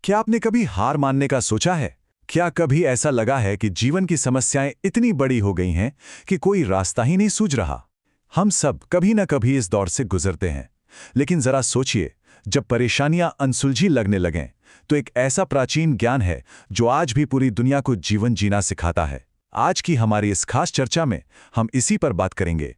क्या आपने कभी हार मानने का सोचा है? क्या कभी ऐसा लगा है कि जीवन की समस्याएं इतनी बड़ी हो गई हैं कि कोई रास्ता ही नहीं सूझ रहा? हम सब कभी न कभी इस दौर से गुजरते हैं। लेकिन जरा सोचिए, जब परेशानियां अनसुलझी लगने लगें, तो एक ऐसा प्राचीन ज्ञान है जो आज भी पूरी दुनिया को जीवन जीना सिखाता है। आज की हमारी इस खास चर्चा में हम इसी पर बात करेंगे।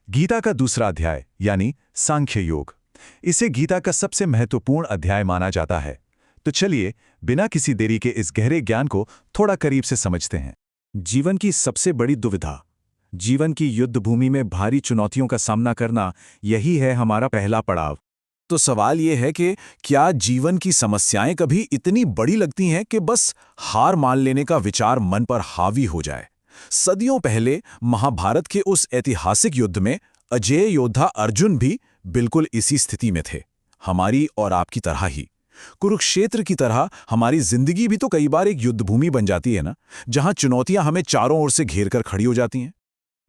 गीता का दूसरा अध्याय यानी सांख्य योग। इसे गीता का सबसे महत्वपूर्ण अध्याय माना जाता है। तो चलिए, बिना किसी देरी के इस गहरे ज्ञान को थोड़ा करीब से समझते हैं। जीवन की सबसे बड़ी दुविधा, जीवन की युद्ध भूमि में भारी चुनौतियों का सामना करना, यही है हमारा पहला पड़ाव। तो सवाल ये है कि क्या जीवन की समस्याएं कभी इतनी बड़ी लगती हैं कि बस हार मान लेने का विचार मन पर हावी हो जाए? सदियों पहले महाभारत के उस ऐतिहासिक युद्ध में अजेय योद्धा अर्जुन भी बिल्कुल इसी स्थिति में थे, हमारी और आपकी तरह ही। कुरुक्षेत्र की तरह हमारी जिंदगी भी तो कई बार एक युद्ध भूमि बन जाती है ना, जहां चुनौतियां हमें चारों ओर से घेर कर खड़ी हो जाती हैं।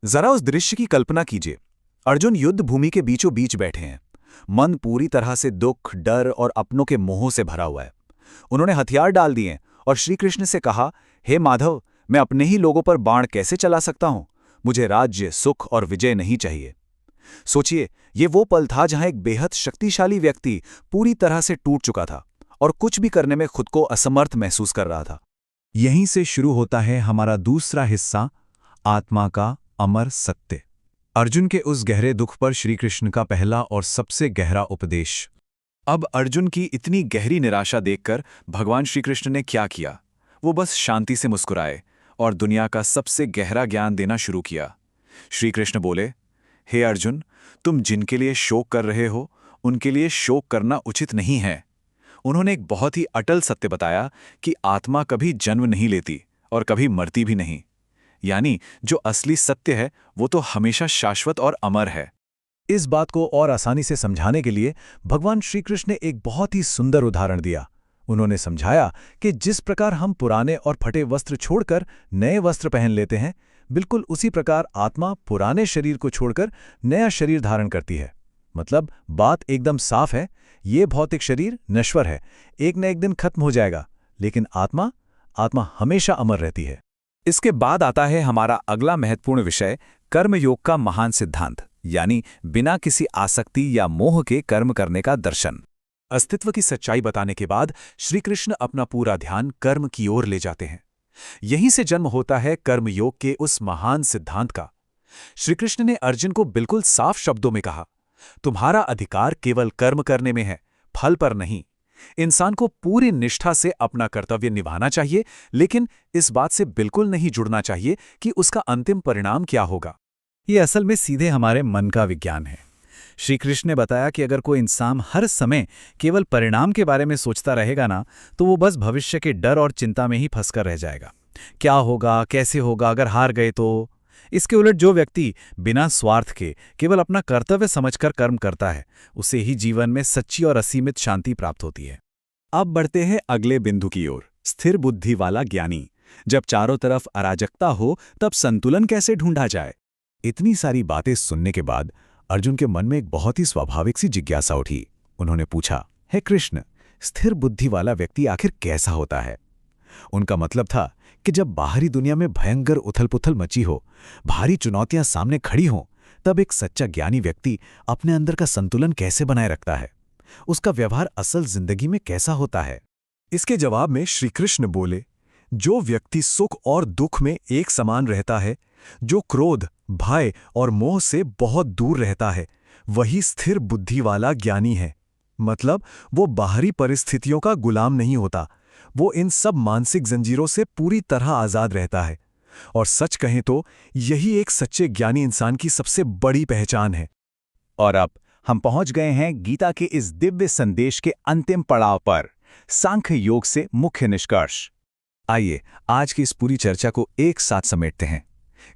जरा उस दृश्य की कल्पना कीजिए। अर्जुन युद्ध भूमि के बीचों बीच बैठे हैं। मन पूरी तरह से दुख, डर और अपनों के मोह से भरा हुआ है। उन्होंने हथियार डाल दिए और श्री कृष्ण से कहा, हे माधव, मैं अपने ही लोगों पर बाण कैसे चला सकता हूं? मुझे राज्य, सुख और विजय नहीं चाहिए। सोचिए, ये वो पल था जहां एक बेहद शक्तिशाली व्यक्ति पूरी तरह से टूट चुका था और कुछ भी करने में खुद को असमर्थ महसूस कर रहा था। यहीं से शुरू होता है हमारा दूसरा हिस्सा, आत्मा का अमर सत्य। अर्जुन के उस गहरे दुख पर श्री कृष्ण का पहला और सबसे गहरा उपदेश। अब अर्जुन की इतनी गहरी निराशा देखकर भगवान श्री कृष्ण ने क्या किया? वो बस शांति से मुस्कुराए और दुनिया का सबसे गहरा ज्ञान देना शुरू किया। श्री कृष्ण बोले, हे अर्जुन, तुम जिनके लिए शोक कर रहे हो, उनके लिए शोक करना उचित नहीं है। उन्होंने एक बहुत ही अटल सत्य बताया कि आत्मा कभी जन्म नहीं लेती और कभी मरती भी नहीं। यानी जो असली सत्य है वो तो हमेशा शाश्वत और अमर है। इस बात को और आसानी से समझाने के लिए भगवान श्री कृष्ण ने एक बहुत ही सुंदर उदाहरण दिया। उन्होंने समझाया कि जिस प्रकार हम पुराने और फटे वस्त्र छोड़कर नए वस्त्र पहन लेते हैं, बिल्कुल उसी प्रकार आत्मा पुराने शरीर को छोड़कर नया शरीर धारण करती है। मतलब बात एकदम साफ है, ये भौतिक शरीर नश्वर है, एक न एक दिन खत्म हो जाएगा, लेकिन आत्मा हमेशा अमर रहती है। इसके बाद आता है हमारा अगला महत्वपूर्ण विषय, कर्मयोग का महान सिद्धांत, यानी बिना किसी आसक्ति या मोह के कर्म करने का दर्शन। अस्तित्व की सच्चाई बताने के बाद श्री कृष्ण अपना पूरा ध्यान कर्म की ओर ले जाते हैं। यहीं से जन्म होता है कर्मयोग के उस महान सिद्धांत का। श्री कृष्ण ने अर्जुन को बिल्कुल साफ शब्दों में कहा, तुम्हारा अधिकार केवल कर्म करने में है, फल पर नहीं। इंसान को पूरी निष्ठा से अपना कर्तव्य निभाना चाहिए, लेकिन इस बात से बिल्कुल नहीं जुड़ना चाहिए कि उसका अंतिम परिणाम क्या होगा। ये असल में सीधे हमारे मन का विज्ञान है। श्री कृष्ण ने बताया कि अगर कोई इंसान हर समय केवल परिणाम के बारे में सोचता रहेगा ना, तो वो बस भविष्य के डर और चिंता में ही फंसकर रह जाएगा। क्या होगा, कैसे होगा, अगर हार गए तो? इसके उलट जो व्यक्ति बिना स्वार्थ के केवल अपना कर्तव्य समझकर कर्म करता है, उसे ही जीवन में सच्ची और असीमित शांति प्राप्त होती है। अब बढ़ते हैं अगले बिंदु की ओर, स्थिर बुद्धि वाला ज्ञानी। जब चारों तरफ अराजकता हो, तब संतुलन कैसे ढूंढा जाए? इतनी सारी बातें सुनने के बाद अर्जुन के मन में एक बहुत ही स्वाभाविक सी जिज्ञासा उठी। उन्होंने पूछा, हे कृष्ण, स्थिर बुद्धि वाला व्यक्ति आखिर कैसा होता है? उनका मतलब था कि जब बाहरी दुनिया में भयंकर उथल-पुथल मची हो, भारी चुनौतियां सामने खड़ी हों, तब एक सच्चा ज्ञानी व्यक्ति अपने अंदर का संतुलन कैसे बनाए रखता है? उसका व्यवहार असल जिंदगी में कैसा होता है? इसके जवाब में श्री कृष्ण बोले, जो व्यक्ति सुख और दुख में एक समान रहता है, जो क्रोध, भय और मोह से बहुत दूर रहता है, वही स्थिर बुद्धि वाला ज्ञानी है। मतलब वो बाहरी परिस्थितियों का गुलाम नहीं होता, वो इन सब मानसिक जंजीरों से पूरी तरह आजाद रहता है। और सच कहें तो यही एक सच्चे ज्ञानी इंसान की सबसे बड़ी पहचान है। और अब हम पहुंच गए हैं गीता के इस दिव्य संदेश के अंतिम पड़ाव पर, सांख्य योग से मुख्य निष्कर्ष। आइए आज की इस पूरी चर्चा को एक साथ समेटते हैं।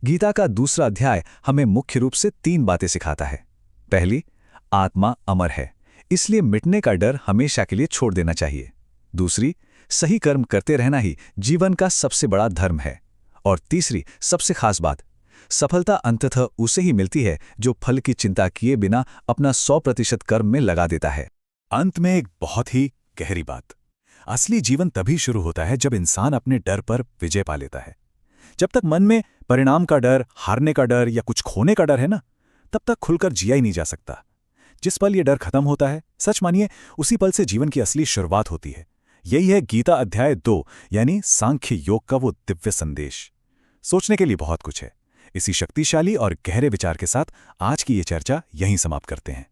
गीता का दूसरा अध्याय हमें मुख्य रूप से 3 बातें सिखाता है। पहली, आत्मा अमर है, इसलिए मिटने का डर हमेशा के लिए छोड़ देना चाहिए। दूसरी, सही कर्म करते रहना ही जीवन का सबसे बड़ा धर्म है। और तीसरी, सबसे खास बात, सफलता अंततः उसे ही मिलती है जो फल की चिंता किए बिना अपना 100% कर्म में लगा देता है। अंत में एक बहुत ही गहरी बात, असली जीवन तभी शुरू होता है जब इंसान अपने डर पर विजय पा लेता है। जब तक मन में परिणाम का डर, हारने का डर या कुछ खोने का डर है ना, तब तक खुलकर जिया ही नहीं जा सकता। जिस पल ये डर खत्म होता है, सच मानिए, उसी पल से जीवन की असली शुरुआत होती है। यही है गीता अध्याय 2 यानी सांख्य योग का वो दिव्य संदेश। सोचने के लिए बहुत कुछ है। इसी शक्तिशाली और गहरे विचार के साथ आज की ये चर्चा यहीं समाप्त करते हैं।